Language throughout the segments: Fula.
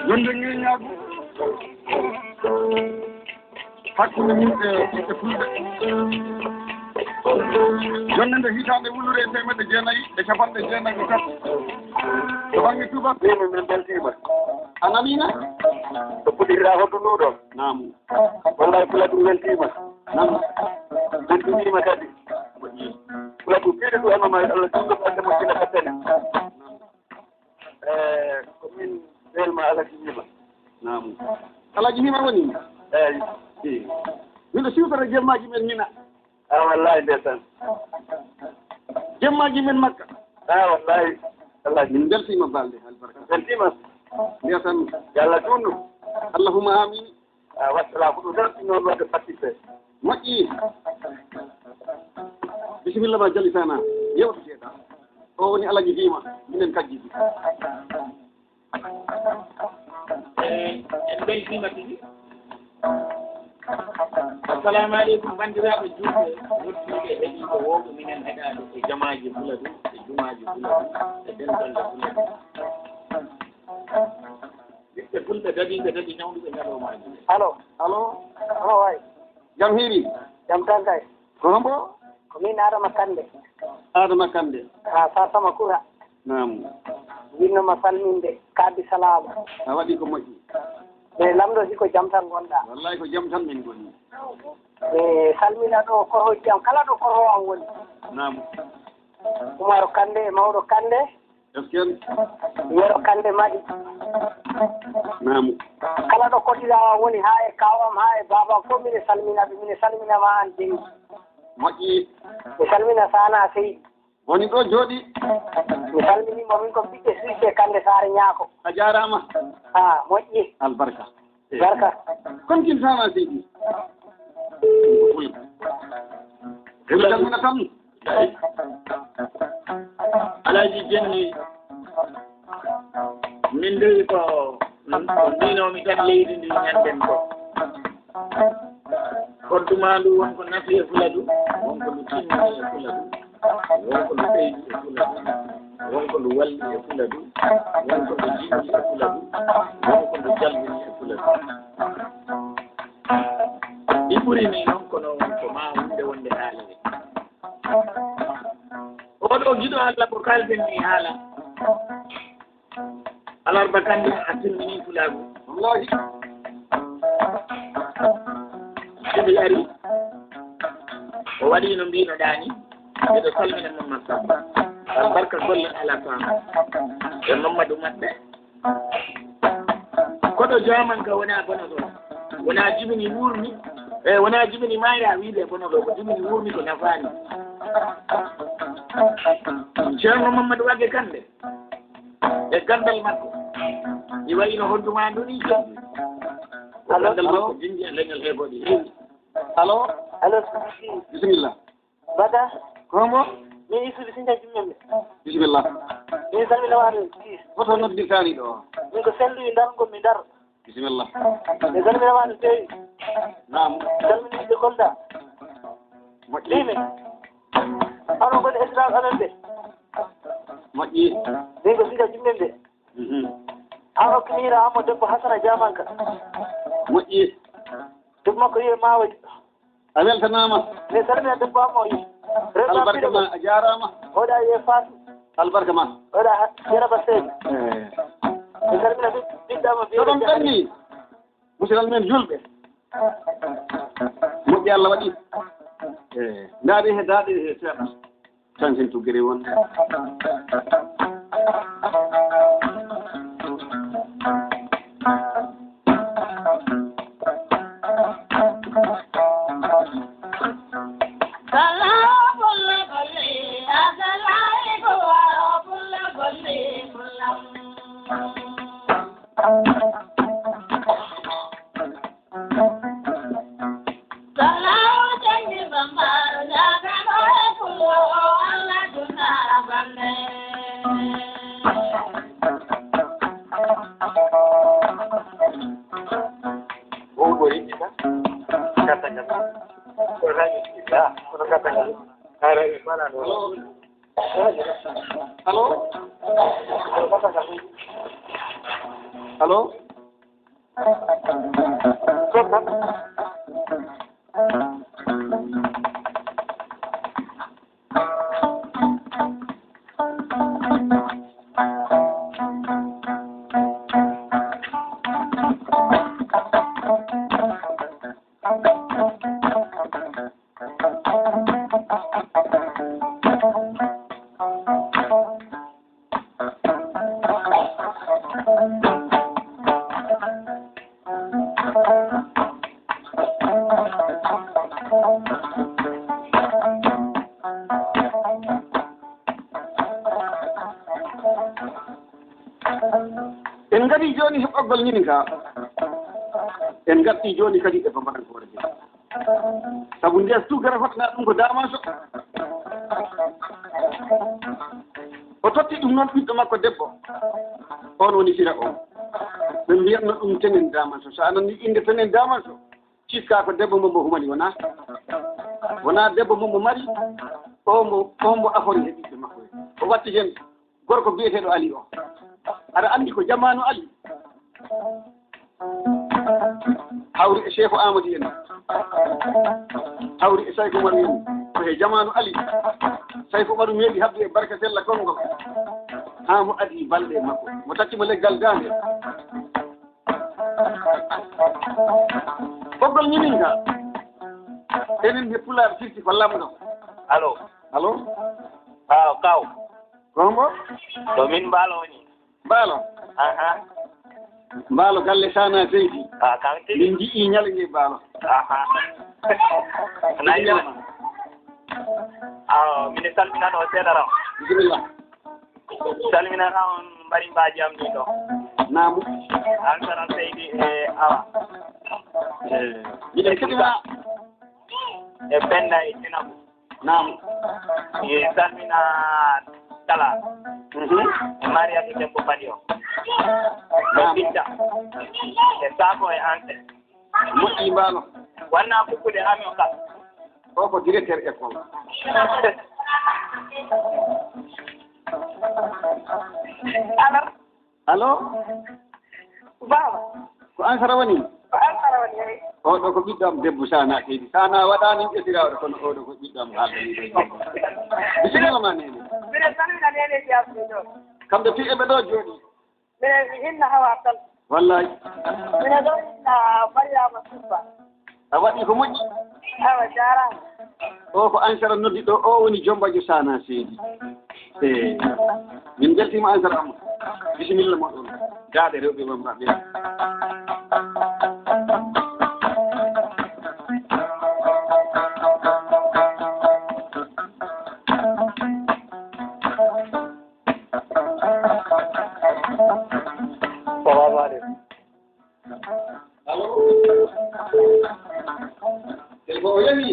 wonde ñeñaago hakkunde min e fulɓe jonde nde hitaande wulure e temedde jeenayi e capanɗe jeenayi e tati to baŋnge tubak min beltima a naniina to puɗirɗa hoddunuɗo naam wallahi Fuladu weltima nam beltinima kadi Fuladu piiɗe ɗu annoma Allah jungo ɓerde mo sina kattene ko min welma Alaji Hima naam Alaji Hima woni eyi miɗo siwtata jemmaji men mina wallahi ndesan jemmaji men Makka wallahi Alaji min beltima balɗe albarka beltima mbiyatam yo Allah junnu allahumma amin wassalamu ɗum tan noon wadde participe moƴƴi bisimilla ma jalitana yewtoteɗa o woni Alaji Hima minen kajjiɗi en beltima tigi assalamu aleykum bandiraɓe julɓe wottiɓe heeɗiɓe wowɓe minen heɗaɗo e jamaji Fuladu e jumaji Fuladu e dentalde Fuladu ɓiɓɓe fulɓe dadiɓe dadi ñawduɓe ñalawmaji allo way jam hiiri jam tan kay ko hombo ko min Adama Kande ha Sama Kura nam winnoma salminde kaddi salamu a waɗi ko moƴƴi e lamɗo siko jam tan gonɗa wallahi ko jam tan min goni e salmina ɗo koroji am kala ɗo koro am woni nam Umaro Kande e mawɗo Kande esken yero Kande maɗi nam kala ɗo kotiɗa woni ha e kawam ha e babam fof mine salminama an dengi moƴƴi mi salmina Sana Seydi woni ɗo jooɗi mi salminimo min ko ɓiɓɓe Suisse Kande Saare ñaako a jarama ha moƴƴi albarka barka comme kin Sana Seydi eɓe salmina tan Alaji Jenni min ndewi ko mbinomi tan leydi ndi ñanden ko kodduma ndu wonko nafi e Fuladu wonko ndu timmini e Fuladu wonko ndu ɓeydi e Fuladu wonko ndu walli e Fuladu wonko ndu jinni e Fuladu wonko ndu jalmini e Fuladu ɗi ɓurini noon kono ko ma hunde wonde haalere oɗo giɗo Allah ko kalden ni haala alarba kandi a timmini Fuladu wallahi sibi ari o waɗi no mbinoɗa ni mbiɗo salmina Mamadou Samba albarka golle ala fama e Mamadou Maɓɓe koɗo jaman ka wona bono ɗo wona jibini wurmi wona jibini mayra wiide bono ɗo ko jibini wurmi ko nafani ceerno Mamadou Wagge Kande e gandal makko ɗi wayino hodduma ndu ni jomɗi ko gandal makko jindi e leñol heɓoɗi heewi allo bisimilla Bada ko hombo min isuɓe sinja jimmemɓe bisimilla min salminamaɗo foto noddirtani ɗo min ko selluyi Ndar gonmi Ndar bisimilla mi salminamaɗo feewi nam salminiɓe Kolda moƴƴi ɗimi onon goni esdran onon ɓe moƴƴi min ko sinja jimmemɓe an hokkimira ammo debbo Hasana Diamanka moƴƴi debbo makko wiye Mawadi a weltanama min salmina debbo ammo yi albarka ma a jarama oɗa wiye Fatou albarka ma oɗa Dieynaba Seydi mi salmina ɓiɗɗama soɗon ɓenni musidal men julɓe moƴƴi Allah waɗi ndaari he daaɗe he seeɗa tan sen tuggiri wonde Halo? Halo? En ngadi joni heɓɓoggol ñini ka en gatti joni kadi e bambaɗankore je saabu ndes tugara hotna ɗum ko damaso o totti ɗum noon ɓiɗɗo makko debbo on woni sira o ɓe mbiyatno ɗum tenen damaso so anani inde tenen damaso cikka ko debbo mombo humani wona debbo mombo mari ombo afori he ɓiɓɓe makko o watti hen gorko biyeteɗo Ali o aɗa andi ko jamanu Ali hawri e Cheikh Amadou en hawri e Saykou Oumar en ko he jamanu Ali Saykou Oumar meeɗi habde e barka sella konngol ha mo adi balɗe makko mo taccimo leggal dande ɓoggol ñinin ka enen he Pulaar firti ko lamɗo allo kaw kombo to min mbaalo woni mbaalo mbaalo galle sana seydi kanti min ji'i ñalnge mbaalo nayyama mine salminano o seeɗa raw bisimillah salminata on mbari mbaji am ɗi ɗo naamu ankara seydi e awa miɗen keɗima e Penda e Tinabu naamu mi salmina Tala e Mariatu debbo Badi o ɗo Binta e Sako e Ante moƴƴi mbaalo wanna fukkude ami o kala o ko directeur école allo Baba. ko an sara woni Ko Ankara woni yeyi. oɗo ko ɓiɗɗam debbo sana seydi sana waɗani ƴetiraɗo kono oɗo ko ɓiɗɗam haaldani ɗo bisimilla ma nene Mine salmina nene jiyasmi ɗo. kamɓe fi eɓe ɗo jooɗi Mine hinna hawa tal. wallahi Mine ɗo hinna Mariama Subba. a waɗi ko moƴƴi Awa jarama. o ko ansara noddi ɗo o woni jombajo sana seydi e min beltima ansara amadou bisimilla moɗon jaaɗe rewɓe wambaɓe allo téléphone o yahi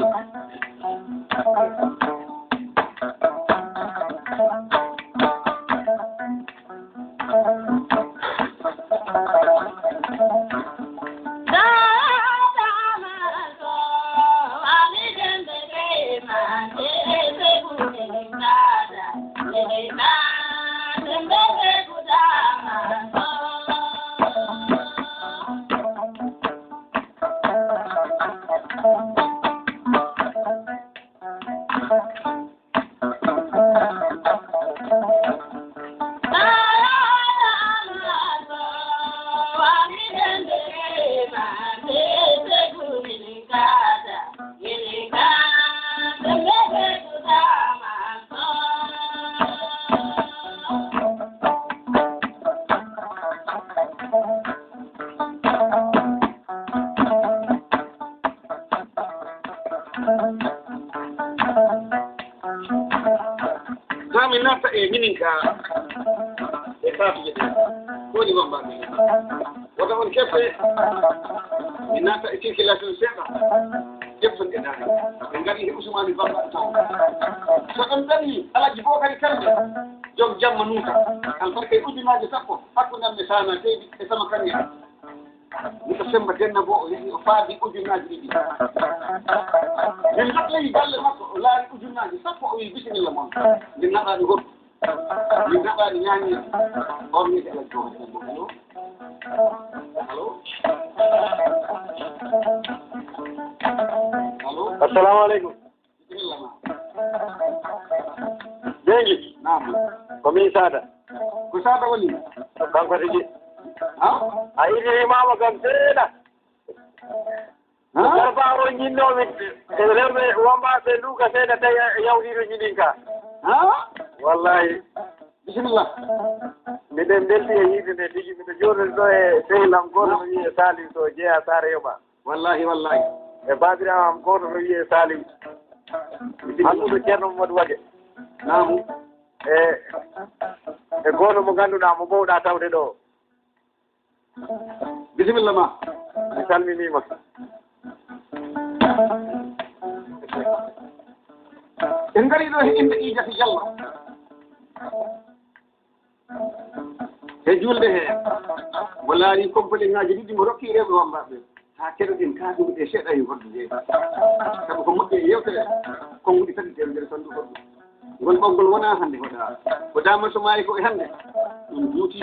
min natta e minin ka e saatuji ɗe koni wambaɓe wota on kefte min natta e circulation seeɗa ƴefton ɗe dani ɓe gaɗi he usumani bambaɗe taw so ɗon dañi alaji fof kadi kamɓe jom jamma nuuka albarka e ujunaje sappo hakkude amme sana seydi e sama kanŋe ko semba denna bo o yehi o faadi ujunnaaji ɗiɗi min haɗlay galle makko o laari ujunnaaji sappo o wi bisimilla moon min naɗaani goɗɗo min naɗaani ñaani on wiide ala jooni allo allo allo assalamu aleykum bisimilla ma Dengi naam komin Sada ko saada woni kanko tigi ha a yiɗi mama kam seeɗa garba o ñinnomi e rewɓe wambaɓe nduka seeɗa tawi yawɗiɗo ñiɗin ka ha wallahi bisimilla miɗen belti e yiide nde tigi miɗo joɗori ɗo e sehlam goto no wiye Salim to jeeya Sara Yoɓa wallahi wallahi e babiraam goto no wiye Salim hannuɗo ceerno Mamadou Waɗe naam e goto mo ganduɗa mo ɓowɗa tawde ɗo bisimilla ma mi salminima en ngari ɗo he inde Ijati Diallo e julde he mo laari compagnie ŋaji ɗiɗi mo rokki rewɓe wambaɓe ha keɗoɗen kaɗude seeɗa e hoddude sabu ko moƴƴi e yewtere konnguɗi kadi de nder sandu hoddu ngol ɓoggol wona hannde hoɗa ko damato maayi ko e hannde ɗum juuti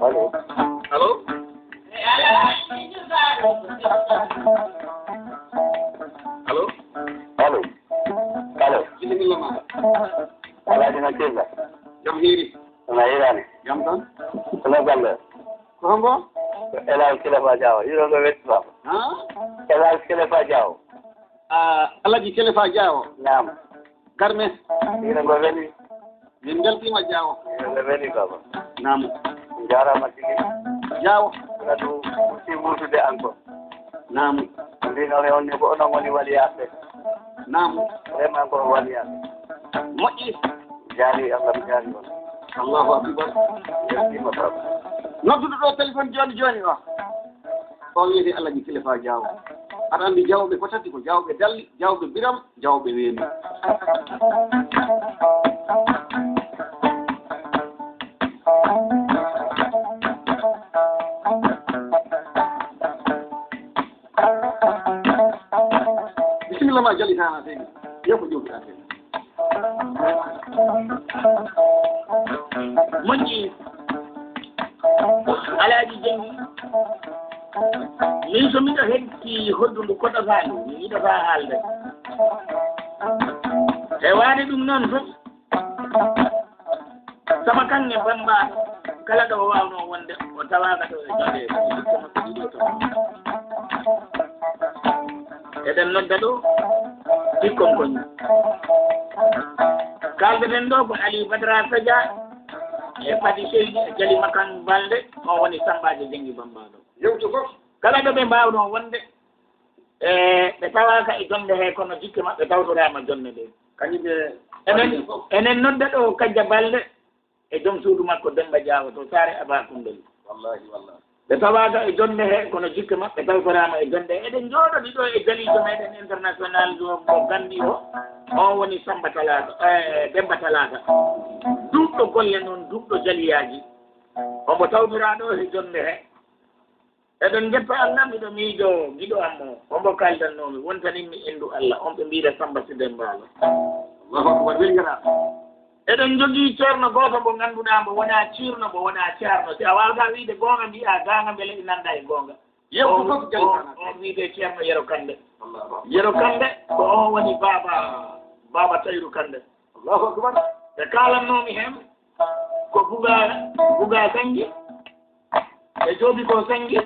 allo allo allo allo allo bisimilla ma alaaji no killa jam hiiri ona yirani jam tan ono galle ko hongo elal Kilefa Diaw yiɗoɗo wettuma ha elal Kilefa Diaw alaji Kilefa Diaw naam garme ina ngo weli min beltima Diaw ina ngo weli baba naam jarama tigi Diaw adu ɓurti wurtude encore naam mbino he onni ko onon woni waliyaɓe naam vraiment ko waliyaɓe moƴƴi jaari Allah mi jaari on allahu akbar yettima baba nodduɗo ɗo téléphone joni joni o wiyete alaji Kilefa Diaw aɗa andi jawɓe ko tati ko jawɓe dalli jawɓe biram jawɓe weemi bisimilla ma jallitana seydi yew ko jowtuɗa seydi moƴƴi alaaji jengi min so miɗo heddi hoddundu koɗɗata ɗum mi yiɗata haalde e waade ɗum noon fof sama kanŋe bambaɗo kala ɗo wawno wonde o tawaka ɗo e jode makko ɗiɗo to eɗen nodda ɗo ɗikkon koñi kaldeɗen ɗo ko Ali Badara Sadia e Fadi Seydi e Jali Makan Balde o woni Sambajo Jengi bambaɗo yewto fof kala ɗo ɓe mbawno wonde e ɓe tawaka e jonde he kono jikke maɓɓe tawtorama jonde ɗe kañuɓe enen nodda ɗo Kadia Balde e joom suudu makko Demba Diaw to Saare Aba Koundel wallahi wallahi ɓe tawaka e jonde he kono jikke maɓɓe tawtorama e jonde eɗen jooɗoɗi ɗo e jalijo meɗen international mo gandi o on woni Samba Talata Demba Talata duuɓɗo golle noon duuɓɗo jaliyaji omo tawtiraɗo e jonde he eɗen jetta Allah miɗo miijo am o ombo kaldannomi wontaninmi inndu Allah on ɓe mbiɗa Samba Sidembalo Allahu akbar welngara eɗen jogii ceerno gooto mo ngannduɗaa mbo wonaa ciirno mbo wonaa ceerno si a waawataa wiide goonga mbiyaa gaanga mbele ɗi nannda e goonga yewtu fof jangana o wiide ceerno Yero Kande Yero Kande ko o woni baba Tayru Kande Allahu akbar ɓe kaalannoomi heen ko buga Sangi e joobi ko Sangi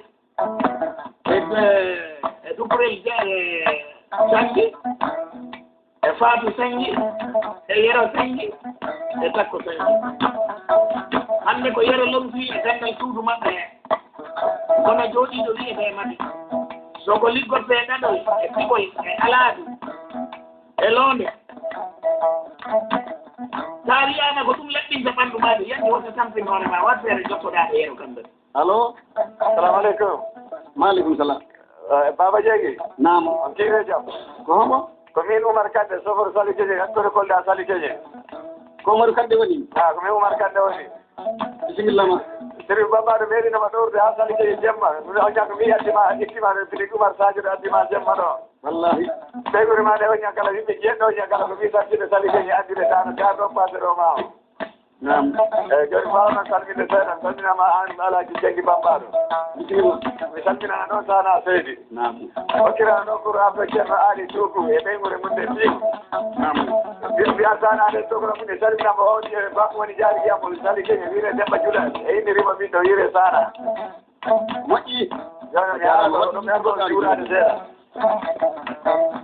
e Dukurel Sangi e Fatou Sangi e Yero Sangi e Takko Sangi hannde ko Yero lomtii e gandal suudu maɓɓe heen kono jooɗiiɗo wiyetee mati so ko liggotee ɗaɗol e pigol e alaadu e loonde so a wiyaama ko ɗum laɓɓinta ɓanndu maa de yandi wota tampin hoore maa wat feere jottoɗaade Yero Kande allo assalamu aleykum maaleykum salam Baba Diegui naam on kiire jam ko homo ko min Oumar Kande chauffeur Sali Keje hattore Kolda Sali Keje ko Oumar Kande woni ko min Oumar Kande woni bisimilla ma sérigne Bambaɗo meeɗinoma ɗorde ha Sali Keje jemma o ñaka mi addima ƴettima ɗo piɗi Oumar Sadio ɗo addima jemma ɗo wallahi ɓeygori ma ɗe o ñakkala yimɓe jeeɗɗo o ñakkala ko mi sartide Sali Keje addire tano ga ɗon passé ɗo ma o naam eyyi joni wawno salminde seeɗa salminama an Alaji Diegui Bambaɗo bisimilla mi salminana ɗon sahna Seydi naam hokkirana ɗon pour affaire ceerno Ali Dougou e ɓeygore mum nde fiigo naam mbiya sahna ade togoro mum ne salminama o bakko woni jaari yiyamol Sali Keje wiire Demba Jula e indi rima min ɗo wiire Sara moƴƴi joni mi ara ɗo mi arɗo juurade seeɗa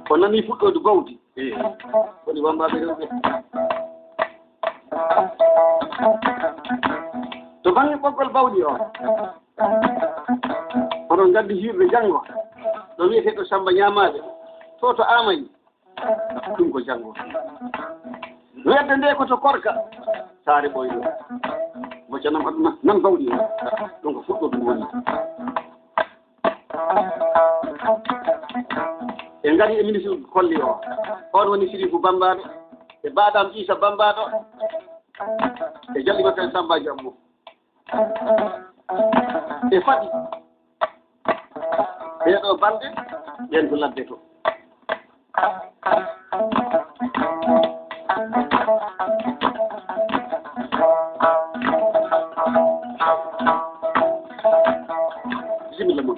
o nani fuɗɗode bawdi woni wambaɓe rewɓe to bange ɓoggol bawɗi o oɗon gaddi hirde janngo ɗo wiyeteɗo Samba ñamaɓe to amayi ɗum ko janngo wedde nde koto korka saare ɓoyɗo moccanam aduna nan bawɗi o ɗum ko fuɗɗo ɗum woni e ngari e ministre kolli o on woni Sirifou Bambaɗo e baɗam Issa Bambaɗo e jallimaten Samba Diammo e faɗi ɓeeɗo balɗe ɓen ko ladde to bisimilla moon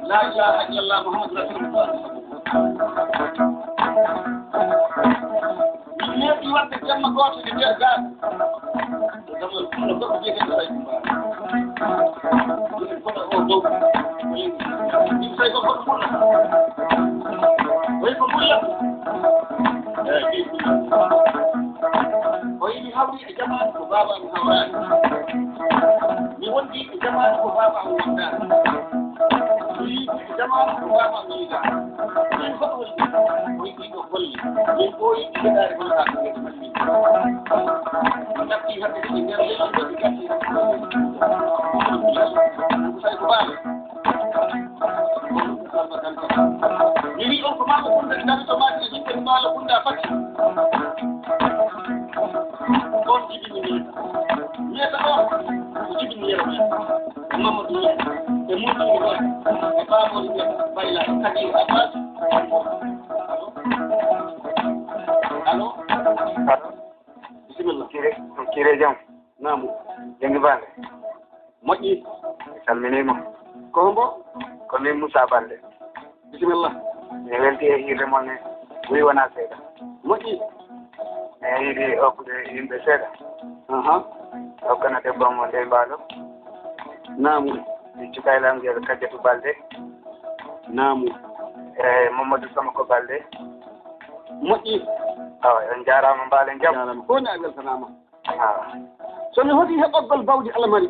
لا إله إلا الله محمد رسول الله ñetti wadde jamma goto de biya gas no goɗɗo jeyete ɗo hay foto o dow ɗum tawi ko goɗɗo ɓurna way ko ɓulla eyyi o yiɗi hawri e jamanu ko baba am hawrani mi wondi e jamanu ko baba am wondani mi yiɗi e jamanu ko baba am yiɗani min foto woni o yiɗi ɗo golli min ɓooyi ɗiɗaare gonɗa ko ngeti machine o natti hadde ɗi nder leydi ɗi gatti ko tawi ko baale mi wi on ko maalo kunda ɗi dari to maati e jippe maalo kunda fati on jibini wiyata ɗon ko jibini Yero Mamadou Ly e muɗɗini ɗon e bamol wiyata Bayla Kadir Abbas allo bisimilla kire jam namu Diegui Baldé moƴƴi mi salminima ko hombo ko min Moussa Baldé bisimilla mi welti e hirde moon ne ɓuri wona seeɗa moƴƴi mi yiiɗi hokkude yimɓe seeɗa hokkana debbo am o Ndeye Mballo namu mi cukaylam jeeɗo Kadiatou Baldé namu Mamadou Samako Balde. moƴƴi On jaaraama mbaalen jam. jarama ko ñaa weltanama Ah. somi hoɗi heɓɓoggol bawdi alamari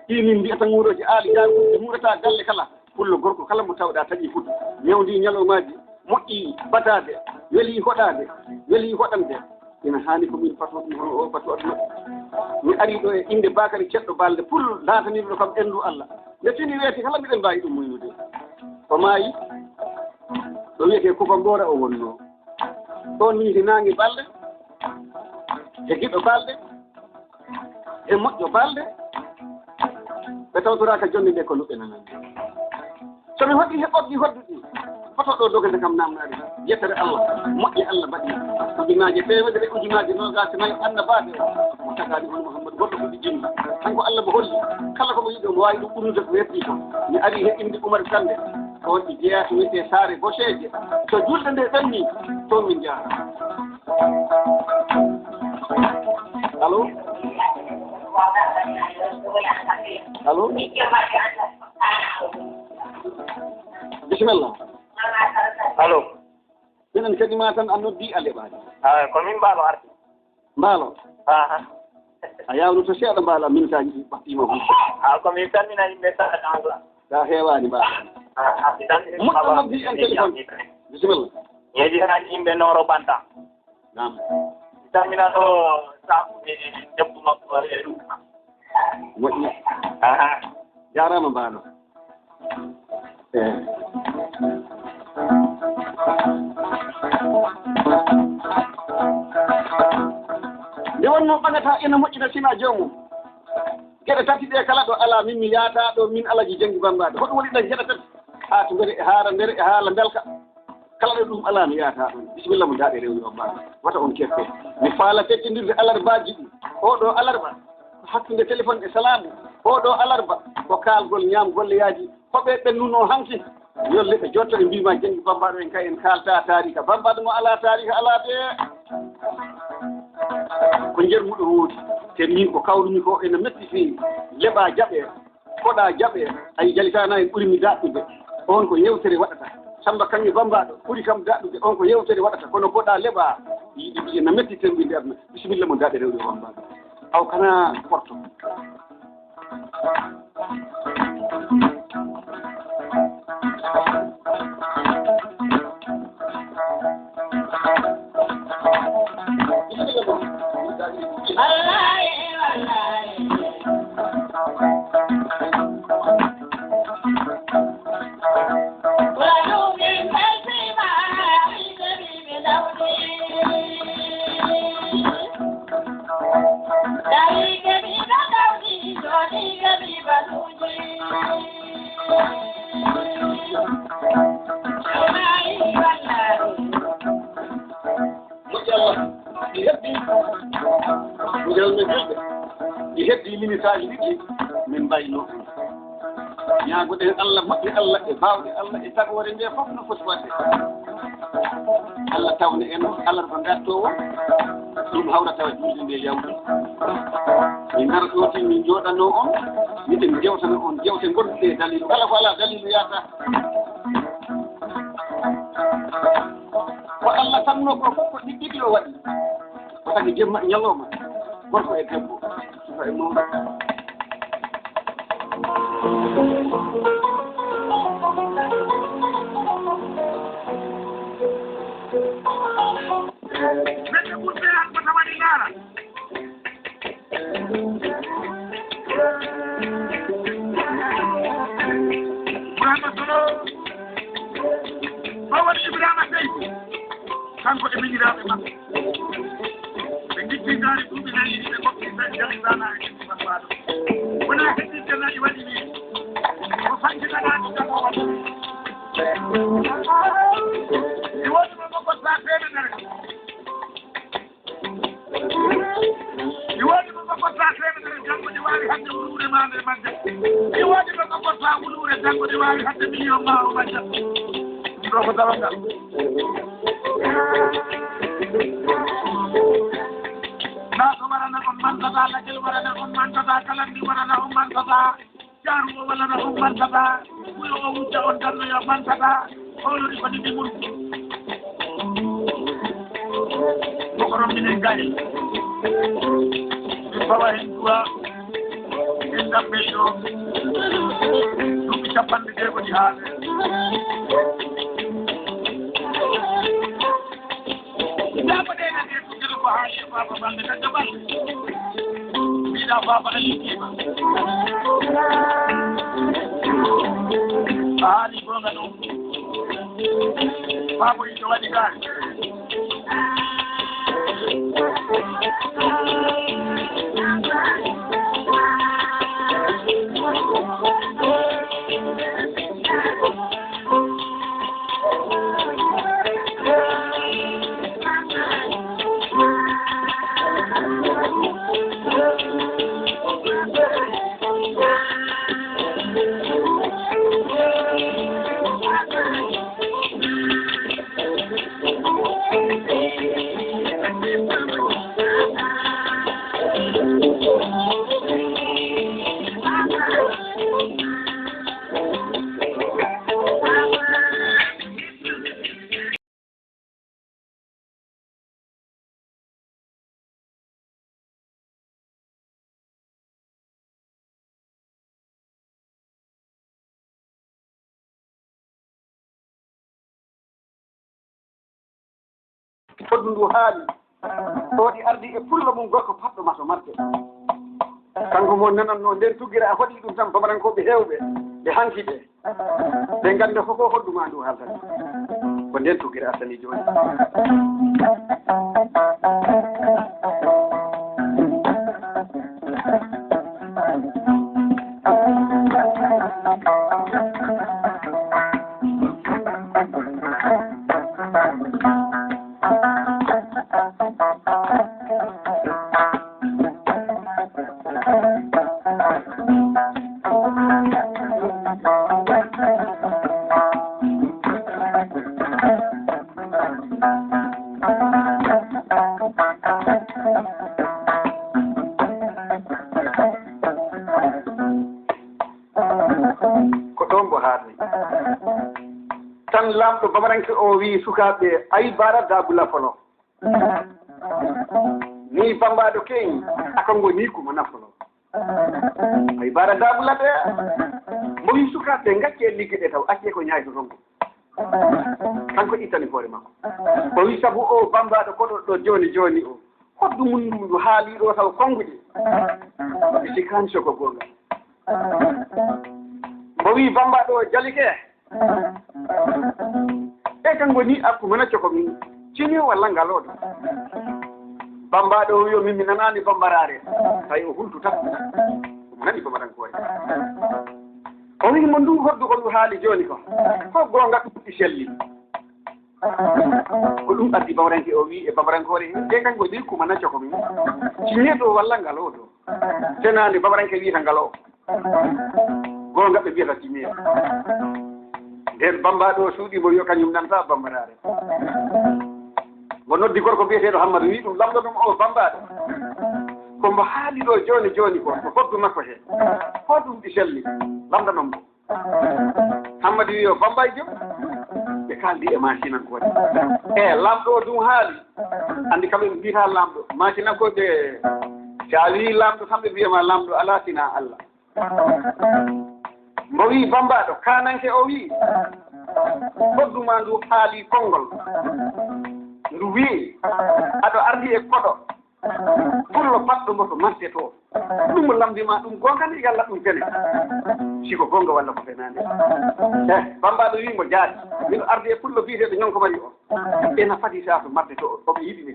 ɗinin mbiyata nguuroji aali jaagude muurata galle kala pullo gorko kala mo tawɗa taƴi fuɗ ñawdi ñalomaji moƴƴi batade weeli hoɗade weeli hoɗande ina haani ko min pato ɗum hono o pato aduna mi ari ɗo e inde bakary ceɗɗo balde pour laataniɗo kam endu allah nde fini weeti kala mbiɗen mbawi ɗum muynude o maayi ɗo wiyete kuba mbora o wonno ɗon miiti nangi balɗe e giɗo balɗe e moƴƴo balɗe ɓe tawtoraka jonde nde ko luɓɓe nanande somi hoɗɗi heɓɓoɗɗi hodduɗi foto ɗo dogande kam namnade yettere allah moƴƴi allah mbaɗi ujunaje temedere ujunaje nogasi nayyi annabaɓe o mo tagani on mouhammadou goɗɗo ko ɗi jinni kanko allah mo holli kala komo yiɗo mo wawi ɗum ɓurnude ko yetti ko mi ari he inde Oumar Kande on ɗi jeeya to wiyete saare bocheje so julde nde ɓenni toon min jaara allo allo bisimilla Allo. minen kadima tan a noddi a leɓani Ko min Mbaalo arti. mbaalo Ah. a yawno to seeɗa mbaala minutaji ɗi ɓattima fu Ko min salmina yimɓe saɗa ɗanla. ga heewani mbaala moƴƴo noddi en téléphone bisimilla Yejitanaji yimɓe Noro Banta. nam Salmina ɗo sakuɓe debbo makko e ɗum. moƴƴi Aha. jarama mbaalo nde wonno ɓagata ina moƴƴina sina jomum geɗe tati ɗe kala ɗo ala min mi yaata ɗo min alaji janggi bambade hoɗum woni ɗen geɗe tati ha to ngari e haara nder e haala belka kala ɗo ɗum ala mi yaata ɗum bisimilla mo daaɗe rewni o mbaɗa wata on kefte mi faala fettindirde alarbaji ɗi oɗo alarba hakkunde téléphone e salamu oɗo alarba ko kalgol ñaam golleyaji hoɓe ɓennuno hanki yolle ɓe jottore mbima janggi bambaɗo en kay en kalta tarika bambaɗo mo ala tarika ala de ko jermuɗo woodi te min ko kawrumi ko ene metti feewi leɓa jaɓe koɗa jaɓe ay jalitana en ɓurimi daɗɗude on ko yewtere waɗata Samba Kange bambaɗo ɓuri kam daɗɗude on ko yewtere waɗata kono koɗa leɓa ene metti tembinde aduna bisimilla mo daɗe rewde bambaɗo aw kana porto ɗi heddi minitaji ɗiɗi min mbayno ñaagoɗen Allah moƴƴi Allah e bawɗe Allah e tagore nde fof no foti wadde Allah tawne en alarba gattowo ɗum hawrata julde nde yawti min ngara ɗo tin min jooɗanno on miɗen jewtana on jewte gonɗuɗe dalilu kala ko ala dalilu yaata ko Allah tanno ko fof ko ɗiɗɗiɗi o waɗi ko tagi jemma e ñalowma gorko e debbo suka e mawɗo neɗɗo ɓurɓe han ko tawani laara Burama Solo Bawal Ibrahima Seydou kanko e miñiraɓe makko ɓe gittidari duuɓi nayi ɓe goppi jalisana e ƴetti bambaɗo wona heddinte nayi waɗi ni ko fantinanaɗo tan o waɗi mi woodi mo mo gotta temedere mi woodi mo mo gotta temedere janngo ɗi wawi hadde wuluure ma nde majja mi woodi mo mo gotta wuluure janngo ɗi wawi hadde million ma o majja ɗum ɗo ko dawangal naso warana on mantata lagel warana on mantata kalandi warana on mantata jaaruwo warana on mantata ɓuyo o wujja on darnoyo mantata Olo di pati timur. Mokorom di negara. Di bawah dua. Kita besok. Lu bisa pandai dia di hati. Siapa dia nanti itu jadi bahaya apa bangga kan jebak. Tidak apa-apa lagi. Ahli gua nggak nunggu. Papo itu lagi kan. Fodundu haali ɗoɗi ardi e pulla mum gorko patɗo maso marke kanko mo nananno nden tuggira a hoɗi ɗum tan bamarankoɓe hewɓe ɓe hankiɓe ɓe ganda fof o hodduma ndu haaltani ko nden tuggira asani joni tan lamɗo bamaranke o wi sukaɓe ayi bara dabula folo ni bambaɗo keyi akango ni kuma nafolo ayi bara dabula ɓe mo wi sukaɓe gacce ligge ɗe taw acce ko ñaaji rongo kanko ittani hoore makko o wi saabu o bambaɗo koɗo ɗo joni joni o hoddu mum ndu haaliɗo taw konguɗe ɓe sikani soko gonga mo wi bambaɗo o jalike e kanko ni akku mana coko min cini walla ngaloɗo bambaɗo o wiyo min mi nanani bambarare tawi o hultu tan omo nani bambarankoye o wi mo ndu hoddu ko ndu haali joni ko fof gonga ɗum ɗi selli ko ɗum addi bamaranke o wi e bamarankore e kanko ni kuma nacco ko min ciñeɗo walla ngaloɗo tenande bamaranke wiyata ngalo gonga ɓe mbiyata ciñeɗo nden bambaɗo o suuɗimo wiyo kañum nanta bambarare mo noddi gorko biyeteɗo Hammadou wi ɗum lamɗo ɗum o bambaɗo kombo haali ɗo joni joni ko hoddu makko he ho ɗum ɗi selli lamdanon mo Hammadou wi o bambay jom ɓe kaldi e machine an koɗe e lamɗo o ɗum haali andi kamɓe ɓe mbiyata lamɗo machine an koɓe sa wi lamɗo tan ɓe mbiyama lamɗo ala sina Allah mo wi bambaɗo kananke o wi hodduma ndu haali konngol ndu wi aɗo ardi e koɗo pullo patɗo mbo to marché to ɗum lamdima ɗum gonga ni yalla ɗum fene siko gonga walla ko fenande bambaɗo wimo jaaɗi miɗo ardi e pullo biyeteɗo ñonko mari o ena fadi sa to marché to oɓe yiɗini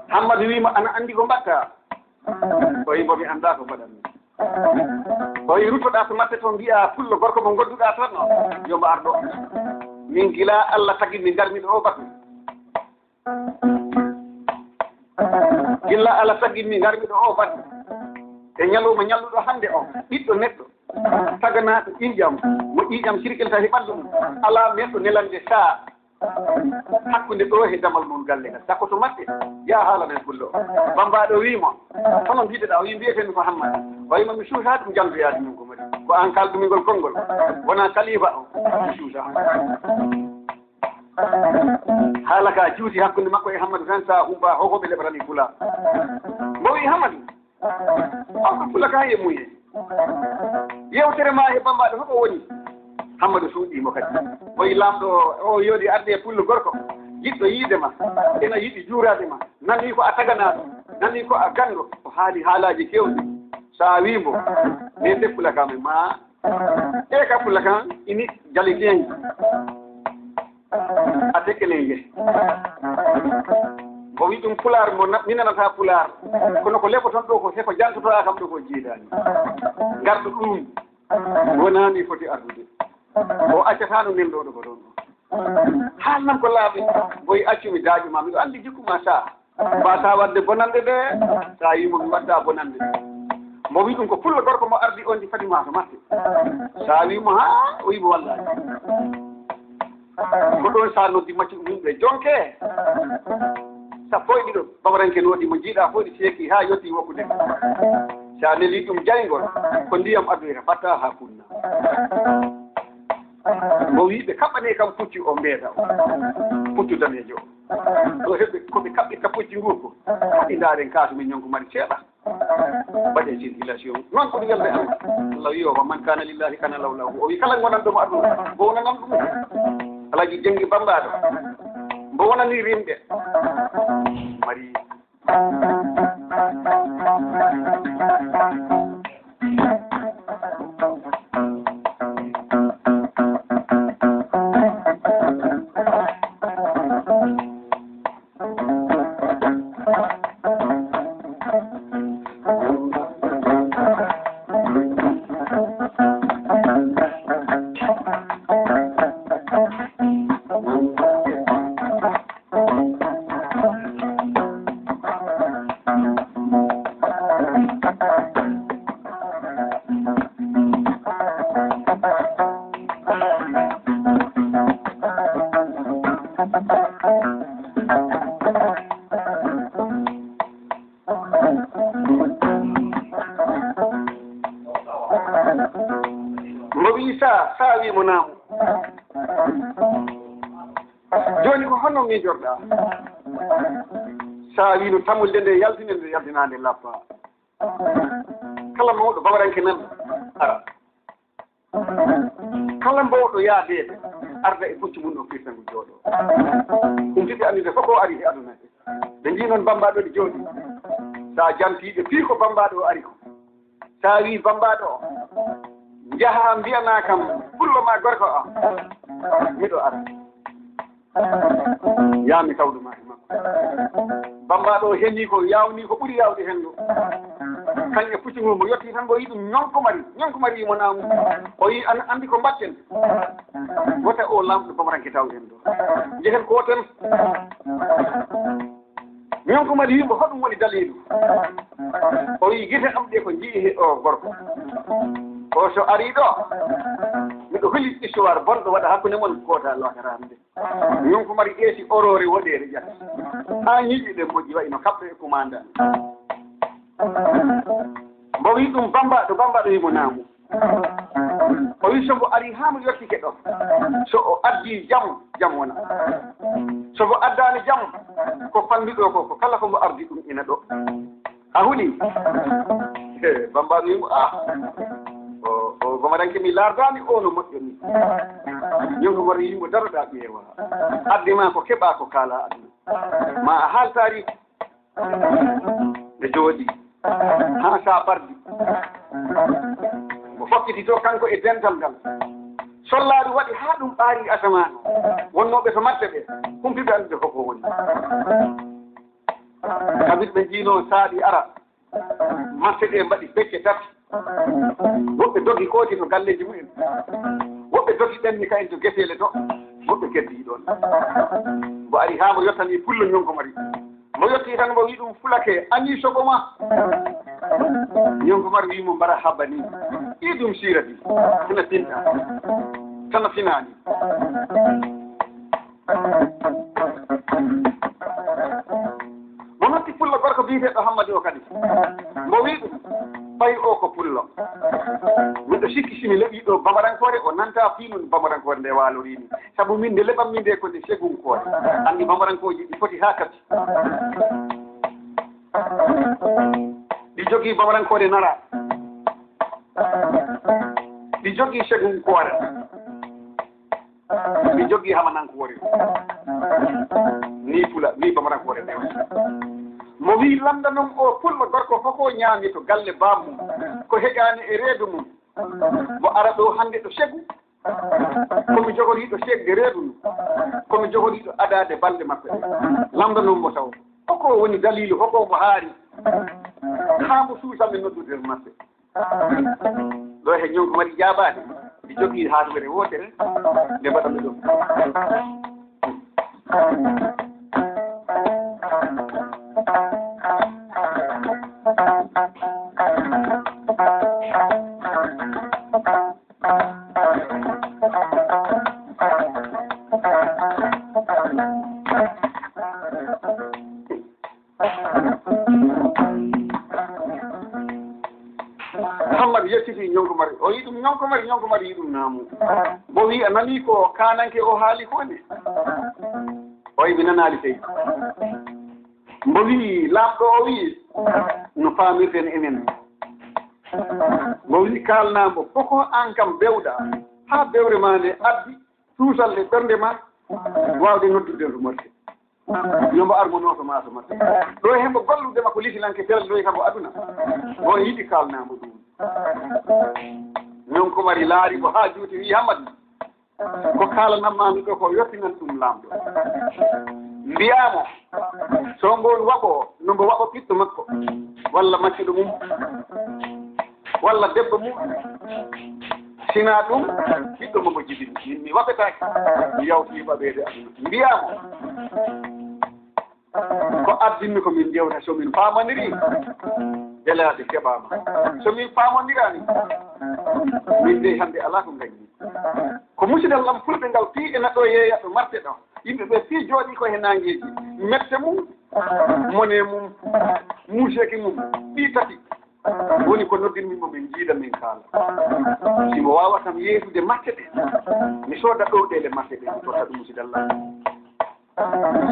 Hammadou wimo ana andi ko mbatta o wi mbomi anda ko mbaɗanmi o wi ruttoɗa to marché to mbiya pullo gorko mo gonduɗa tan o yomo arɗo min gila Allah tagi mi garmiɗo o batu gilla Allah tagi mi garmiɗo o batu e ñalowma ñalluɗo hande o ɓiɗɗo neɗɗo taganaɗo ƴiƴam mo ƴiƴam cirkelta he ɓallu mum ala neɗɗo nelande sa hakkude ɗo he damal mum galle ka sakko to maɓɓe ya haalamen pullo o bambaɗo wimo hono mbiɗeɗa o wi mbiyeten ko Hammadou o wima mi suusa ɗum jandoyade min ko mari ko an kaldumigol konngol wona kalifa o suusa haala ka juuti hakkunde makko e Hammadou tan sa humba hokoɓe leɓrani pula mbo wi Hammadou on pula ka e muye yewtere ma e bambaɗo hoɗo woni Hammadou suuɗimo kadi oyi lamɗo o yoodi arde e pullo gorko yiɗɗo yiidema ena yiɗi juurade ma nani ko a taganaɗo nani ko a ganɗo o haali haalaji kewɗi sa wimo ɓe de pula kam ma e ka pula kan ini jali jeeyi a tekkelenge mo wi ɗum pular mo mi nanata pular kono ko leɓo ton ɗo ko heko jantotoa kam ɗo ko jiidani garɗo ɗum wonani foti ardude o accatano nen ɗo ko ɗon haalnan ko laaɓi boyi accumi daaƴu ma miɗo andi jikkuma sa mbasa wadde bonande ɗe sa yimo mi wadda bonande ɗe mo wi ɗum ko pullo gorko mo ardi on di fadima to matte sa wimo ha o yimo wallaji ko ɗon sa noddi macci ɗum yimɓe jonke sappo e ɗiɗo bamaranke noɗi mo jiiɗa fof ɗi seeki ha yetti wokkude sa neli ɗum jaygol ko ndiyam adoyta batta ha kunna mo wiɓe kaɓɓane kam pucci o mbeeta o puccu danejo o ɗo heɓe koɓe kaɓɓitta pucci ngurko haɗi ndaren kaasumi ñonko mari seeɗa mbaɗe circulation noon ko ɗum yelde Allah wi o ko man kana lillahi kana lawlahu o wi kala gonanɗomo aduna mbo wonanan ɗum alaji jengi bambaɗo mbo wonani rimɓe mari mo wi sa wimo naamu joni ko honno miijorɗa sa wino tamulde nde yaltinande lappa kala mawɗo bamaranke nan ara kala mbawɗo yaadede arda e pucci mum ɗo firtango jooɗo ɗum titi annide fof ko ari e aduna ɓe mbi noon bambaɗo ɗe jooɗi sa jantiɓe fii ko bambaɗo o ari ko sa wi bambaɗo o jaha mbiyana kam pullo ma gorko o miɗo ara yaami tawduma e makko bambaɗo o henni ko yawni ko ɓuuri yawde hendu kañƴe pucci mum mo yetti tan o yi ɗum ñonko mari mo naamu o yi andi ko mbatten wota o lamɗo bamaranke tawden ɗo jehen ko ten ñonko mari yimɓe hoɗum woni dalilu o yi gite am ɗe ko jii o gorko o so ari ɗo miɗo holi histoire bonɗo waɗa hakkunde mon goota lokaramde ñonko mari ƴeesi orore woɗere ƴatti ha ñiƴi ɗe moƴƴi wayi no kaɓɓe e commanda mbo wi ɗum bambaɗo yimo naamu o wi sobo ari ha mo yettike ɗo so o addi jam wona sobo addani jam ko fandiɗo ko kala komo ardi ɗum ina ɗo a huuli bambaɗo yimo o bamaranke mi lardani o no moƴƴo ni ñonko wari yimo daroɗa ƴeewa addi ma ko keɓa ko kaala aduna ma a haaltari nde jooɗi ha sa ɓardi mo fokkitito kanko e dental ngal sollari waɗi ha ɗum ɓaari asaman wonnoɓe to matte ɓe humpiɓe andude koko woni kabit ɓe jiino saaɗi ara matte ɗe mbaɗi becce tati woɓɓe dogi kooti to galleji mumen woɓɓe dogi ɓenni kayen to gesele to woɓɓe keddi ɗon mo ari ha mo yottani pullo ñonko mari mo yetti tan mo wi ɗum fulake ani sogo ma ñonko mari wimo mbara habbani i ɗum sirati ina pinta tana finani mo notti pullo gorko biyeteɗo Hammadi o kadi mo wi ɗum ɓay o ko pullo miɗo sikki simi leɓi ɗo bamarankore o nanta fiinun bamarankore nde waalorini sabu min nde leɓammi nde ko nde segunkore anndi bamarankoji ɗi foti haa kati ɗi jogii bamarankore nara ɗi jogii segunkore ɗi jogii hamanankore ni pula ni bamarankore nde mo wi landa noon o pullo gorko fof o ñaami to galle bammum ko heƴaani e reedu mum mo ara ɗo hannde ɗo segu komi jogoriiɗo segde reedu mum komi jogoriiɗo adaade balɗe maɓɓe landa noon mo taw hoko woni dalilu hoko mo haari haa mo suusamme noddude maɓɓe ɗo he ñonko mari jaabaade ɗi jogii haadumere wootere nde mbaɗami ɗum Muhammad yettiti ñonko mari o yi ɗum ñonko mari yi ɗum naamu bo wi a nani ko kananke o haali ko ne o yi mi nanaali tawi mbo wi laamɗo o wi no faamirten enen mbo wi kalnambo foko an kam bewɗa haa bewre ma nde addi tuusalle ɓernde ma wawde noddude to morte yombo armonoto ma to morte ɗo hembo golludema ko lisilanke pelal ɗo kambo aduna o yiɗi kalnamo ɗum non ko mari laari ko haa juuti wi Hamad ko kalanamami ɗo ko yottinan ɗum laamɗo mbiyamo so mbol waɓo no mbo waɓa ɓiɗɗo makko walla maccuɗo mum walla debbo mum sina ɗum ɓiɗɗo momo jibini min mi waɓetake mi yawti ɓaɓeede aduna mbiyamo ko addinmi ko min jewta somin famoniri jelaade keɓama somin famondirani min de hannde ala ko gañi ko musidal lam fulɓe ngal fii e neɗɗo yeeya to marte ɗo yimɓe ɓe fii jooɗi ko he nangueji mette mum mone mum muuseki mum ɗi tati woni ko noddinmimo min jiida min kaala simo wawa kam yeesude matte ɗe mi sooda ɗowɗele matte ɗe mi totta ɗum musidal lam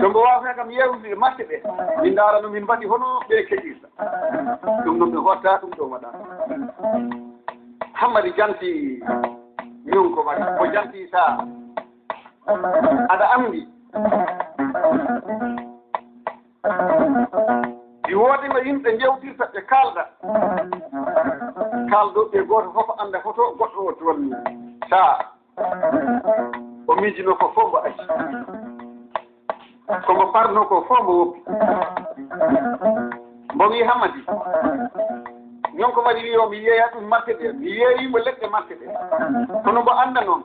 so mbo wawata kam yewtude matte ɗe min ndaarano min mbaɗi hono ɓe keɗirta ɗum noon mi hotta ɗum ɗo waɗa Hammadi janti min ko mari ko janti sa aɗa andi ɗi woodima yimɓe jewtirta ɓe kalda kaldoɓe goto fof anda foto goɗɗo o tolni sa o miijino ko fof mbo acci komo parno ko fof mbo woppi mbo wi Hammadi ñon ko mari wiyo mi yeeya ɗum marque ɗe mi yeeyimo leɗɗe marque ɗe kono mbo anda noon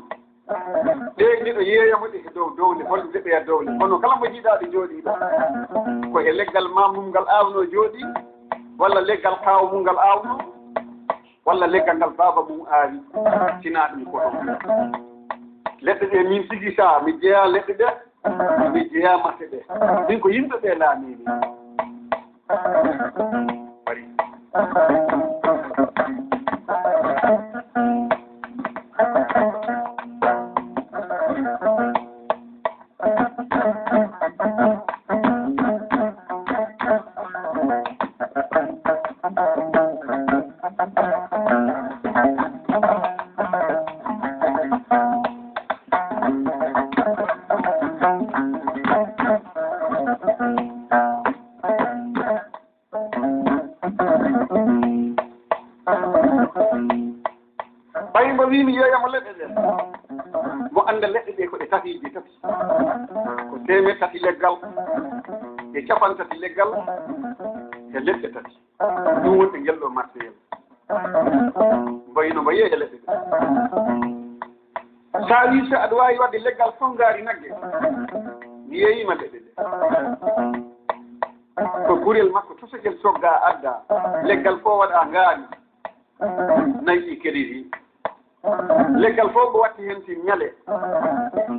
ɗe miɗo yeeyamo ɗe dow dowle holɗe ɗeɓeya dowle kono kala mo jiiɗa ɗe jooɗiɗo ko e leggal mamum ngal awno jooɗi walla leggal kaw mum ngal awno walla leggal ngal baba mum aawi sina ɗum ko ɗon leɗɗe ɗe min sigi sa mi jeeya leɗɗe ɗe mi jeeya marque ɗe min ko yimɓe ɓe laamini bari ɓay mbo wimi yeeyamo leɗɗe ɗe mo anda leɗɗe ɗe ko ɗe tatiji tati ko temed tati leggal e capan tati leggal e leɗɗe tati ɗum wonɗe ngelɗo marteyel mbayino mbo yeeya leɗɗe ɗe sa wi so aɗa wawi wadde leggal fof ngaari nagge mi yeeyima leɗɗe ɗe ko gurel makko tosogel sogga adda leggal fof waɗa ngaari nayi keɗiri leggal fof mo watti hen si ñale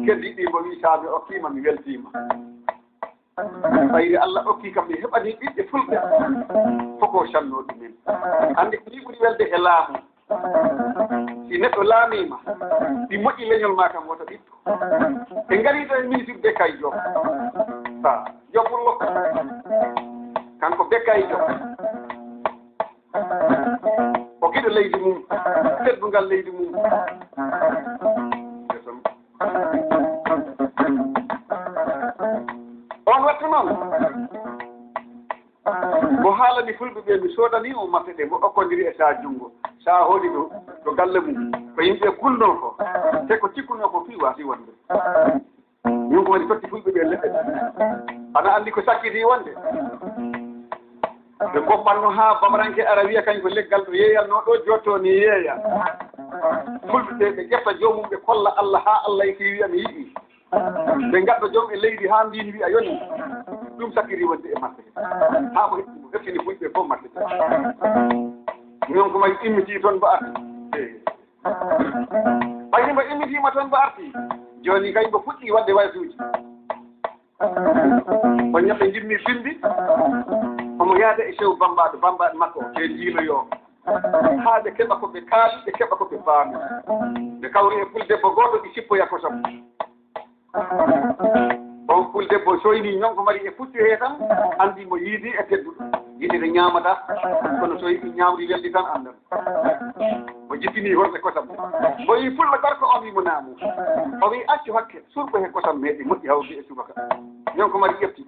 keddiɗi mbo wi sa mi okkima mi weltima ɓayri Allah okki kam mi heɓani ɓiɓɓe fulɓe fof ko sanno ɗumen ande ko ni ɓuri welde e laamu si neɗɗo laamima ɗi moƴƴi leñol ma kam woto ɓitto ɓe ngari ɗo e ministre Bekkay Diop Diopurlo kanko Bekkay Diop o giɗo leydi mum teddungal leydi mum on wattu noon mo haalani fulɓe ɓe mi soodani o matte ɗe mo okkodiri e saa junngo saa hooɗi ɗo galle mum ko yimɓe kulnoo ko te ko cikkunoo ko fii waasi wonde min ko woni totti fulɓe ɓe leɗɗe ana anndi ko sakkiti wonde ɓe goppanno haa bamaranke ara wiya kañ ko leggal ɗo yeeyatnoo ɗo jotto ni yeeya fulɓe ɓe ɓe ƴetta joomum ɓe kolla Allah haa Allah yeki wiya mi yiɗi ɓe ngaɗɗo joom e leydi haa mbini wiya yoni ɗum sakkiri wonde e matte haa mo hettini fulɓe fof matte min ko may immitii toon mbo arti ɓayni mbo immitiima toon mbo arti jooni kay mbo fuɗɗii waɗde waysuuji o ñaɓɓe njimmi bimbi omo yaada e sew bambaɗo makko o ke jiiloyo haa ɓe keɓa ko ɓe kaali ɓe keɓa ko ɓe paami ɓe kawri e puldebbo gooto ɗi sippoya kosam on puldebbo soyni ñonko mari e futti hee tan anndi mo yiidi e tedduɗo yiɗi ɗe ñaamata kono so yiɗi ñaamri welɗi tan anndan mo jippini horɓe kosam mo wi fulla gorko on wimo naamu o wi accu hakke surɓo he kosam meɗi moƴƴi hawdi e subaka ñonko mari ƴefti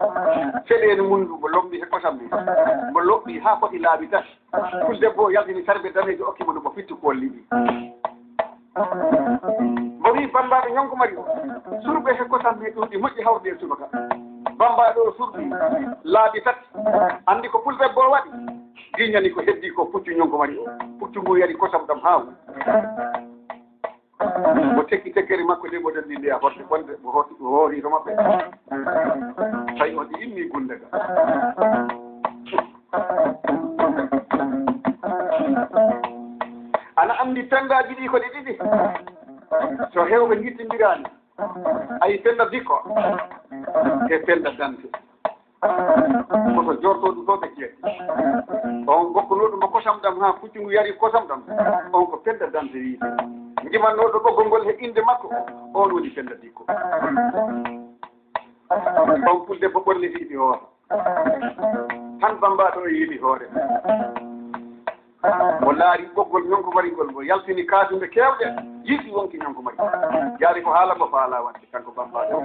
feɗeeno mundu mo lomɗi he kosam ni mo loɓɓi haa foɗi laaɓi tati puldebbo o yaltini sarɓe danejo okkimo no mo fitti kolli ɗi mo wi bambaɗo ñonko mari o surɓe he kosam me ɗum ɗi moƴƴi hawde e subaka bambaɗo o surɓi laaɓi tati anndi ko puldebbo o waɗi giñani ko heddi ko puccu ñonko mari o puccu ngu yari kosam ɗam haawu mo tekki tekkere makko nde mo danndi nde a horte bonde mo hoori to maɓɓe tawi on ɗi immi gunde ga ana anndi pendaji ɗi ko ɗi ɗiɗi so hewɓe gittindiraani ayi penda dikko e penda dante koto jortoɗu to ɓe jeeɗi on gokkunoɗo mo kosam ɗam ha puccu ngu yari kosam ɗam on ko penda dante wiite jimannoɗo ɓoggol ngol he inde makko on woni penda dikko on puldebbo ɓorlitiiɗi hoore tan bambaɗo o yiiɗi hoore mo laari ɓoggol ñonko maringol ngo yaltini kaasumɓe keewɗe yiɗi wonki ñonko mari jaari ko haala ko faala wadde kanko bambaɗo